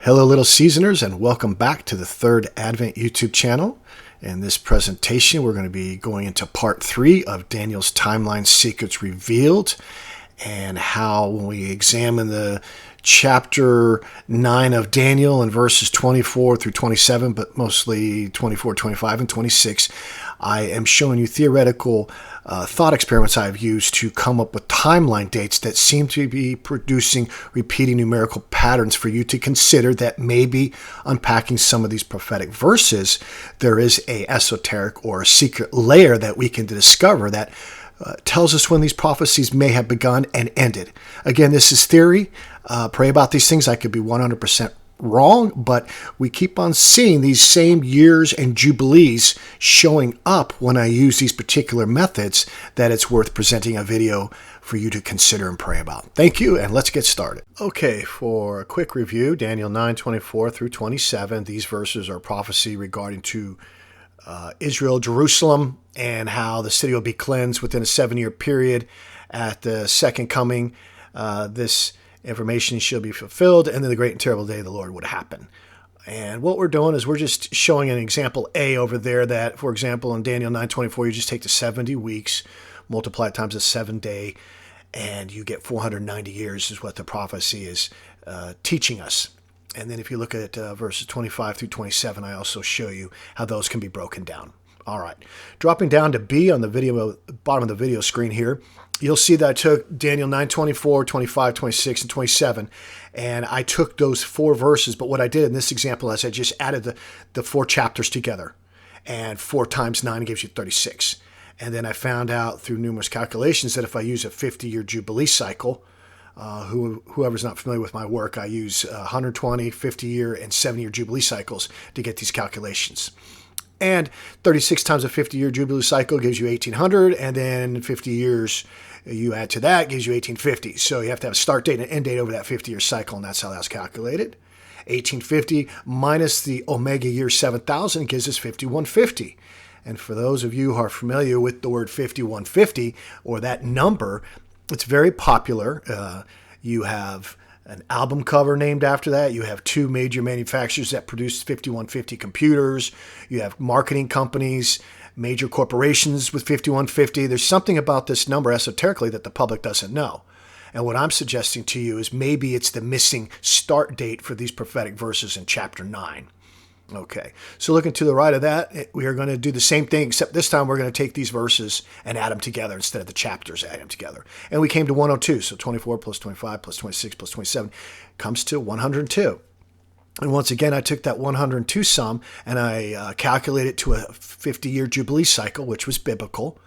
Hello, little seasoners, and welcome back to the Third Advent YouTube channel. In this presentation, we're going to be going into part 3 of Daniel's Timeline Secrets Revealed, and how when we examine the chapter 9 of Daniel and verses 24 through 27, but mostly 24, 25, and 26, I am showing you theoretical thought experiments I've used to come up with timeline dates that seem to be producing repeating numerical patterns for you to consider, that maybe unpacking some of these prophetic verses, there is a esoteric or a secret layer that we can discover that tells us when these prophecies may have begun and ended. Again, this is theory. Pray about these things. I could be 100% wrong, but we keep on seeing these same years and jubilees showing up when I use these particular methods, that it's worth presenting a video for you to consider and pray about. Thank you, and let's get started. Okay, for a quick review, Daniel 9:24 through 27, these verses are prophecy regarding to Israel, Jerusalem, and how the city will be cleansed within a 7-year period at the second coming. This information shall be fulfilled, and then the great and terrible day of the Lord would happen. And what we're doing is we're just showing an example A over there that, for example, in Daniel 9:24, you just take the 70 weeks, multiply it times a 7-day, and you get 490 years is what the prophecy is teaching us. And then if you look at verses 25 through 27, I also show you how those can be broken down. All right. Dropping down to B on the video, bottom of the video screen here, you'll see that I took Daniel 9:24, 25, 26, and 27, and I took those 4 verses. But what I did in this example is I just added the 4 chapters together, and 4 times 9 gives you 36. And then I found out through numerous calculations that if I use a 50-year Jubilee cycle, whoever's not familiar with my work, I use 120, 50-year, and 7-year Jubilee cycles to get these calculations. And 36 times a 50-year Jubilee cycle gives you 1800, and then 50 years you add to that gives you 1850. So you have to have a start date and an end date over that 50-year cycle, and that's how that's calculated. 1850 minus the Omega year 7000 gives us 5150. And for those of you who are familiar with the word 5150, or that number, it's very popular. You have an album cover named after that. You have 2 major manufacturers that produce 5150 computers. You have marketing companies, major corporations with 5150. There's something about this number esoterically that the public doesn't know. And what I'm suggesting to you is maybe it's the missing start date for these prophetic verses in chapter 9. Okay, so looking to the right of that, we are going to do the same thing, except this time we're going to take these verses and add them together instead of the chapters, add them together. And we came to 102, so 24 plus 25 plus 26 plus 27 comes to 102. And once again, I took that 102 sum and I calculated to a 50-year Jubilee cycle, which was biblical.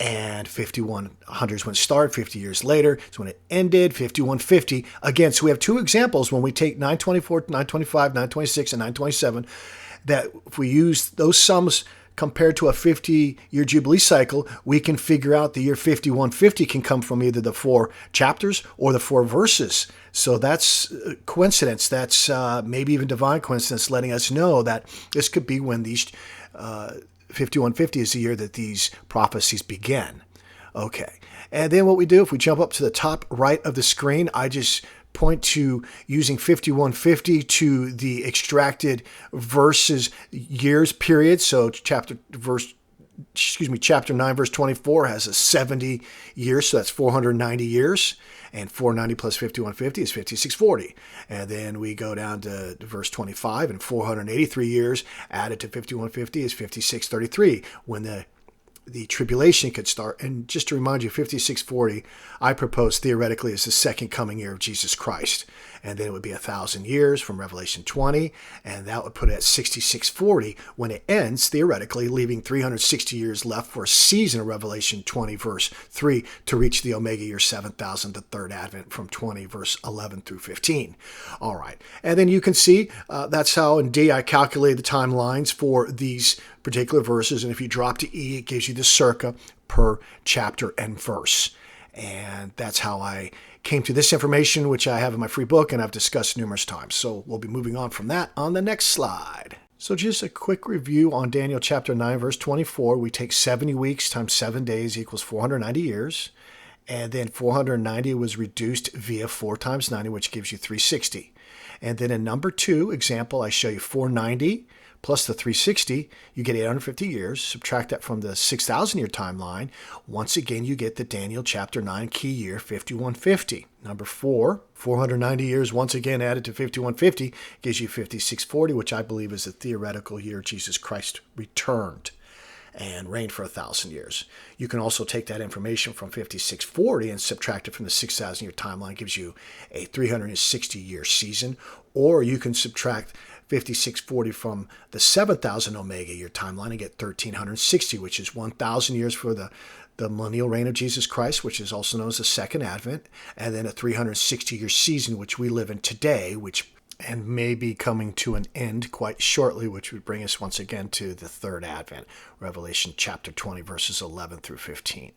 And 5100 is when it started, 50 years later is when it ended, 5150. Again, so we have 2 examples when we take 924, 925, 926, and 927, that if we use those sums compared to a 50-year Jubilee cycle, we can figure out the year 5150 can come from either the 4 chapters or the 4 verses. So that's coincidence. That's maybe even divine coincidence, letting us know that this could be when these 5150 is the year that these prophecies began. Okay. And then what we do, if we jump up to the top right of the screen, I just point to using 5150 to the extracted verses years period. So chapter 9 verse 24 has a 70 years, so that's 490 years. And 490 plus 5150 is 5640. And then we go down to verse 25, and 483 years added to 5150 is 5633, when the tribulation could start. And just to remind you, 5640, I propose theoretically is the second coming year of Jesus Christ. And then it would be 1,000 years from Revelation 20, and that would put it at 6640 when it ends, theoretically, leaving 360 years left for a season of Revelation 20, verse 3, to reach the Omega year 7000, the third advent, from 20, verse 11 through 15. All right. And then you can see that's how in D I calculated the timelines for these particular verses. And if you drop to E, it gives you the circa per chapter and verse. And that's how I came to this information, which I have in my free book and I've discussed numerous times. So we'll be moving on from that on the next slide. So just a quick review on Daniel chapter 9, verse 24. We take 70 weeks times 7 days equals 490 years. And then 490 was reduced via 4 times 90, which gives you 360. And then in number 2 example, I show you 490 plus the 360, you get 850 years. Subtract that from the 6,000-year timeline. Once again, you get the Daniel chapter 9 key year, 5150. Number 4, 490 years, once again added to 5150, gives you 5640, which I believe is the theoretical year Jesus Christ returned and reigned for 1,000 years. You can also take that information from 5640 and subtract it from the 6,000-year timeline, gives you a 360-year season. Or you can subtract 5640 from the 7,000 Omega year timeline and get 1,360, which is 1,000 years for the millennial reign of Jesus Christ, which is also known as the Second Advent, and then a 360-year season, which we live in today, and may be coming to an end quite shortly, which would bring us once again to the Third Advent, Revelation chapter 20, verses 11 through 15.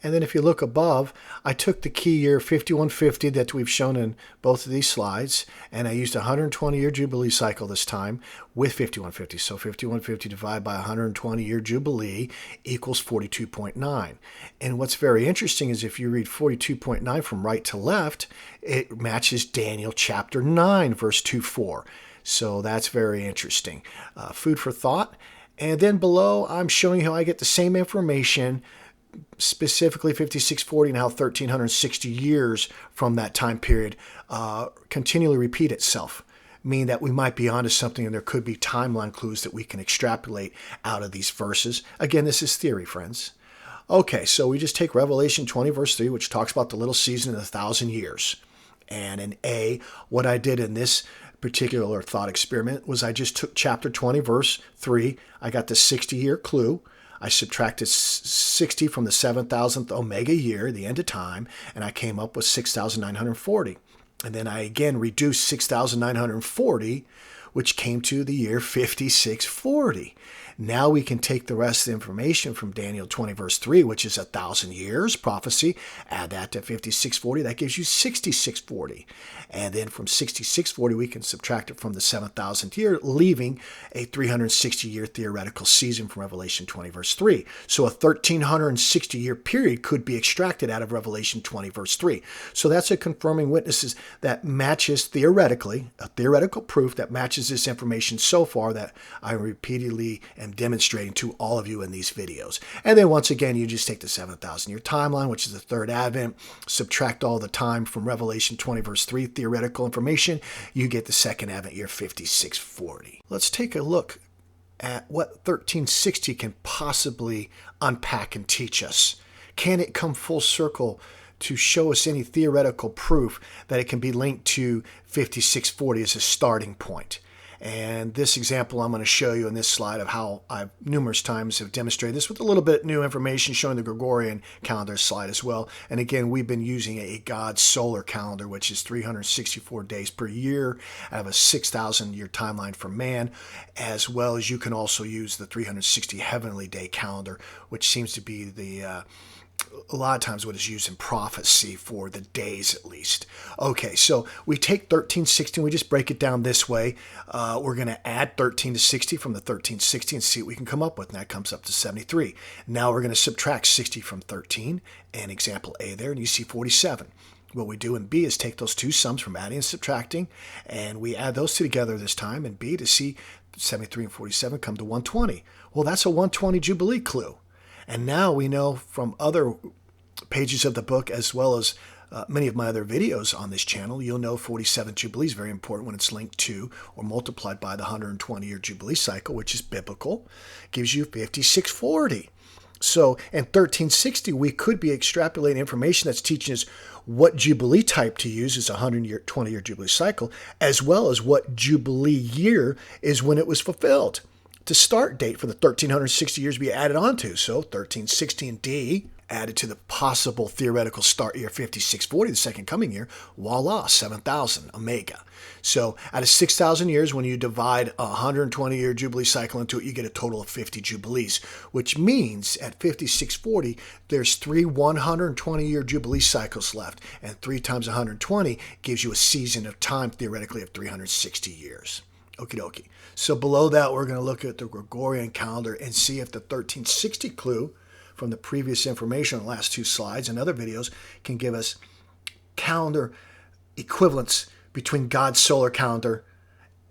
And then if you look above, I took the key year 5150 that we've shown in both of these slides, and I used a 120-year Jubilee cycle this time with 5150. So 5150 divided by 120-year Jubilee equals 42.9. And what's very interesting is if you read 42.9 from right to left, it matches Daniel chapter 9, verse 2:4. So that's very interesting. Food for thought. And then below, I'm showing you how I get the same information, specifically 5640, and how 1,360 years from that time period continually repeat itself, meaning that we might be onto something and there could be timeline clues that we can extrapolate out of these verses. Again, this is theory, friends. Okay, so we just take Revelation 20, verse 3, which talks about the little season of 1,000 years. And in A, what I did in this particular thought experiment was I just took chapter 20, verse 3. I got the 60-year clue. I subtracted 60 from the 7,000th Omega year, the end of time, and I came up with 6,940. And then I again reduced 6,940, which came to the year 5640. Now we can take the rest of the information from Daniel 20, verse 3, which is 1,000 years prophecy, add that to 5640, that gives you 6640. And then from 6640, we can subtract it from the 7,000th year, leaving a 360-year theoretical season from Revelation 20, verse 3. So a 1,360-year period could be extracted out of Revelation 20, verse 3. So that's a confirming witnesses that matches theoretically, a theoretical proof that matches this information so far that I repeatedly am demonstrating to all of you in these videos. And then once again, you just take the 7,000-year timeline, which is the Third Advent, subtract all the time from Revelation 20, verse 3, theoretical information, you get the Second Advent year 5640. Let's take a look at what 1360 can possibly unpack and teach us. Can it come full circle to show us any theoretical proof that it can be linked to 5640 as a starting point? And this example I'm going to show you in this slide of how I've numerous times have demonstrated this with a little bit new information showing the Gregorian calendar slide as well. And again, we've been using a God's solar calendar, which is 364 days per year out of a 6,000-year timeline for man, as well as you can also use the 360 heavenly day calendar, which seems to be a lot of times what is used in prophecy for the days at least. Okay, so we take 1360 and we just break it down this way. We're going to add 13 to 60 from the 1360 and see what we can come up with, and that comes up to 73. Now we're going to subtract 60 from 13, and example A there, and you see 47. What we do in B is take those two sums from adding and subtracting, and we add those two together this time in B to see 73 and 47 come to 120. Well, that's a 120 Jubilee clue. And now we know from other pages of the book, as well as many of my other videos on this channel, you'll know 47 Jubilee is very important when it's linked to or multiplied by the 120-year Jubilee cycle, which is biblical, gives you 5640. So in 1360, we could be extrapolating information that's teaching us what Jubilee type to use as a 120-year Jubilee cycle, as well as what Jubilee year is when it was fulfilled. To start date for the 1,360 years we added on to. So 1360 in D added to the possible theoretical start year 5640, the second coming year, voila, 7,000 Omega. So out of 6,000 years, when you divide a 120-year Jubilee cycle into it, you get a total of 50 Jubilees, which means at 5640, there's 3 120-year Jubilee cycles left, and 3 times 120 gives you a season of time, theoretically, of 360 years. Okie dokie. So below that, we're going to look at the Gregorian calendar and see if the 1360 clue from the previous information on the last two slides and other videos can give us calendar equivalents between God's solar calendar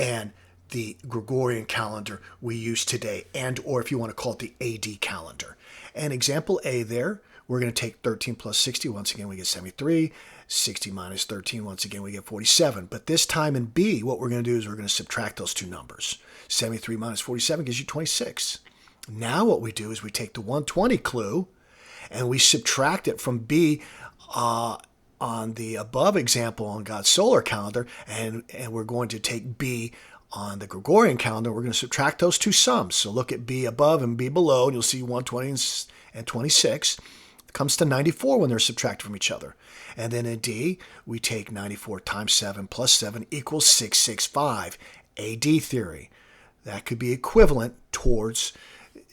and the Gregorian calendar we use today, and or if you want to call it the AD calendar. And example A there, we're going to take 13 plus 60. Once again, we get 73. 60 minus 13, once again, we get 47. But this time in B, what we're going to do is we're going to subtract those two numbers. 73 minus 47 gives you 26. Now what we do is we take the 120 clue and we subtract it from B on the above example on God's solar calendar, and we're going to take B on the Gregorian calendar. We're going to subtract those two sums. So look at B above and B below, and you'll see 120 and 26. It comes to 94 when they're subtracted from each other. And then in D, we take 94 times 7 plus 7 equals 665. AD theory. That could be equivalent towards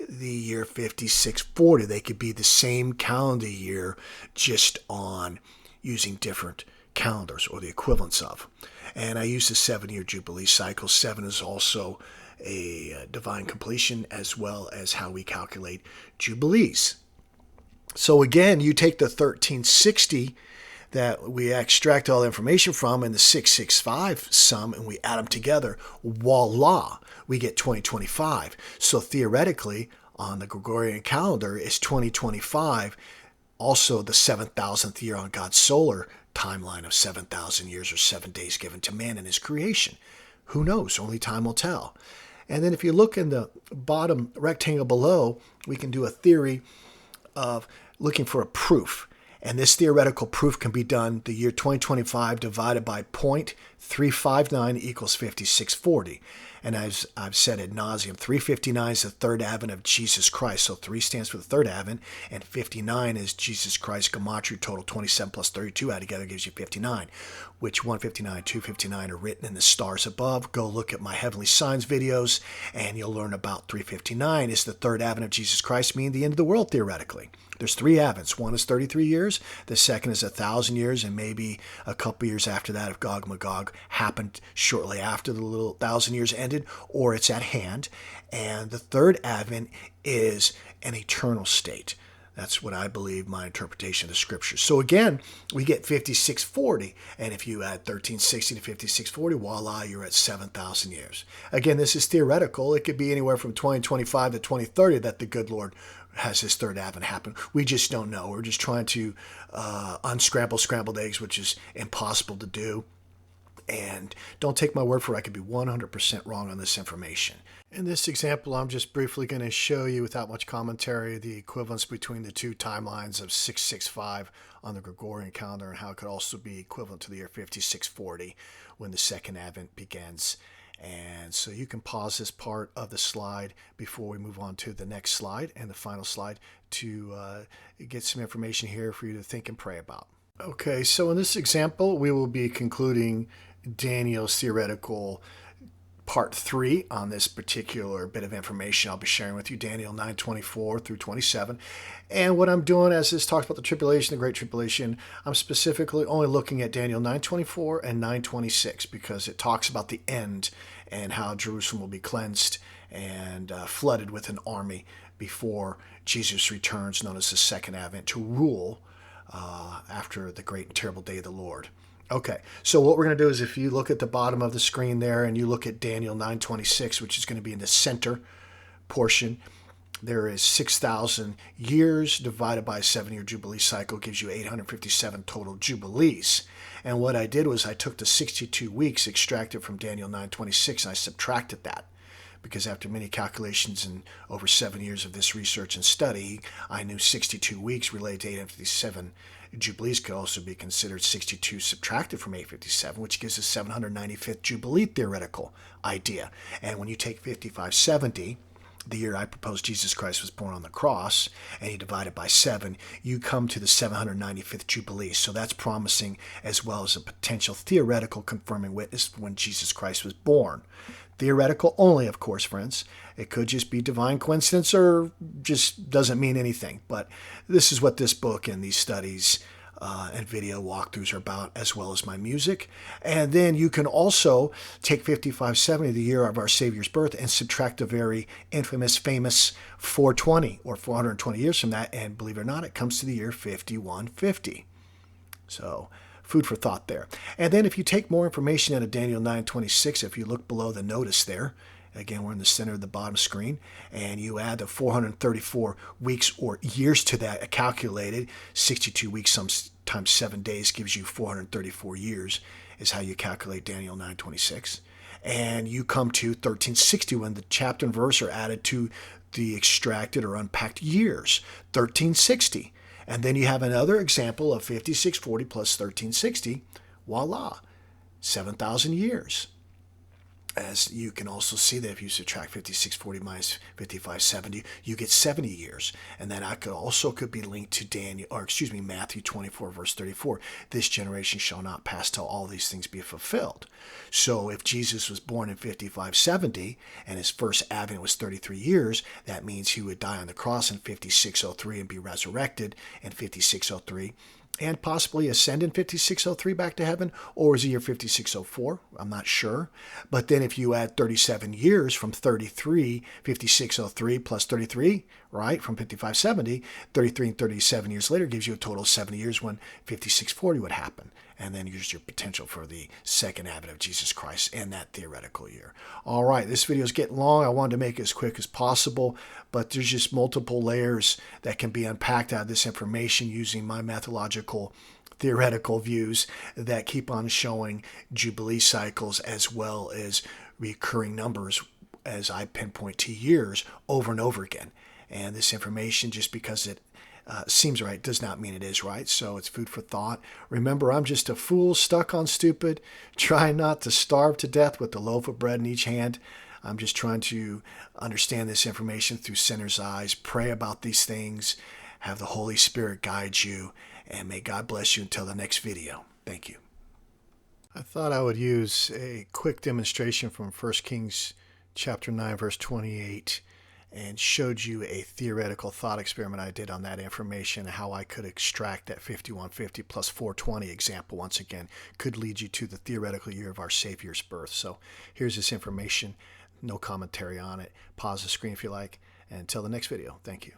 the year 5640. They could be the same calendar year, just on using different calendars or the equivalents of. And I use the 7-year Jubilee cycle. 7 is also a divine completion, as well as how we calculate Jubilees. So again, you take the 1360 that we extract all the information from and the 665 sum, and we add them together. Voila, we get 2025. So theoretically, on the Gregorian calendar, is 2025 also the 7,000th year on God's solar timeline of 7,000 years or 7 days given to man in his creation? Who knows? Only time will tell. And then if you look in the bottom rectangle below, we can do a theory of looking for a proof. And this theoretical proof can be done the year 2025 divided by 0.359 equals 5640. And as I've said ad nauseum, 359 is the third advent of Jesus Christ. So 3 stands for the third advent, and 59 is Jesus Christ gematria total. 27 plus 32 added together gives you 59, which 159, 259 are written in the stars above. Go look at my Heavenly Signs videos, and you'll learn about 359 is the third advent of Jesus Christ, meaning the end of the world theoretically. There's 3 advents. One is 33 years. The second is 1,000 years, and maybe a couple years after that if Gog Magog happened shortly after the little 1,000 years ended, or it's at hand. And the third advent is an eternal state. That's what I believe, my interpretation of the scriptures. So again, we get 5640. And if you add 1360 to 5640, voila, you're at 7,000 years. Again, this is theoretical. It could be anywhere from 2025 to 2030 that the good Lord has his third advent happen. We just don't know. We're just trying to unscramble scrambled eggs, which is impossible to do. And don't take my word for it. I could be 100% wrong on this information. In this example, I'm just briefly going to show you, without much commentary, the equivalence between the two timelines of 665 on the Gregorian calendar and how it could also be equivalent to the year 5640 when the second advent begins. And so you can pause this part of the slide before we move on to the next slide and the final slide to get some information here for you to think and pray about. Okay, so in this example, we will be concluding Daniel's theoretical part 3 on this particular bit of information I'll be sharing with you, Daniel 9:24 through 27. And what I'm doing, as this talks about the tribulation, the Great Tribulation, I'm specifically only looking at Daniel 9:24 and 9:26 because it talks about the end and how Jerusalem will be cleansed and flooded with an army before Jesus returns, known as the Second Advent, to rule after the great and terrible day of the Lord. Okay, so what we're going to do is, if you look at the bottom of the screen there and you look at Daniel 9:26, which is going to be in the center portion, there is 6,000 years divided by a 7-year Jubilee cycle gives you 857 total Jubilees. And what I did was I took the 62 weeks extracted from Daniel 9:26 and I subtracted that. Because after many calculations and over 7 years of this research and study, I knew 62 weeks related to 857 Jubilees could also be considered 62 subtracted from 857, which gives us 795th Jubilee theoretical idea. And when you take 5570, the year I propose Jesus Christ was born on the cross, and you divide it by 7, you come to the 795th Jubilee. So that's promising, as well as a potential theoretical confirming witness when Jesus Christ was born. Theoretical only, of course, friends. It could just be divine coincidence or just doesn't mean anything. But this is what this book and these studies and video walkthroughs are about, as well as my music. And then you can also take 5570, the year of our Savior's birth, and subtract the very infamous, famous 420 or 420 years from that. And believe it or not, it comes to the year 5150. So food for thought there. And then if you take more information out of Daniel 9:26, if you look below the notice there, again, we're in the center of the bottom screen, and you add the 434 weeks or years to that, calculated 62 weeks times 7 days gives you 434 years, is how you calculate Daniel 9:26. And you come to 1360 when the chapter and verse are added to the extracted or unpacked years, 1360. And then you have another example of 5640 plus 1360, voila, 7,000 years. As you can also see that if you subtract 5640 minus 5570, you get 70 years. And then I could be linked to Matthew 24, verse 34. This generation shall not pass till all these things be fulfilled. So if Jesus was born in 5570 and his first advent was 33 years, that means he would die on the cross in 5603 and be resurrected in 5603. And possibly ascend in 5603 back to heaven, or is it year 5604? I'm not sure. But then if you add 37 years from 5603 plus 33, right, from 5570, 33 and 37 years later gives you a total of 70 years when 5640 would happen. And then here's your potential for the second advent of Jesus Christ in that theoretical year. All right, this video is getting long. I wanted to make it as quick as possible, but there's just multiple layers that can be unpacked out of this information using my methodological theoretical views that keep on showing Jubilee cycles as well as recurring numbers as I pinpoint to years over and over again. And this information, just because it seems right does not mean it is right. So it's food for thought. Remember, I'm just a fool stuck on stupid, trying not to starve to death with the loaf of bread in each hand. I'm just trying to understand this information through sinner's eyes, pray about these things, have the Holy Spirit guide you, and may God bless you until the next video. Thank you. I thought I would use a quick demonstration from 1 Kings chapter 9, verse 28, and showed you a theoretical thought experiment I did on that information, how I could extract that 5150 plus 420 example once again could lead you to the theoretical year of our Savior's birth. So here's this information, no commentary on it. Pause the screen if you like, and until the next video, thank you.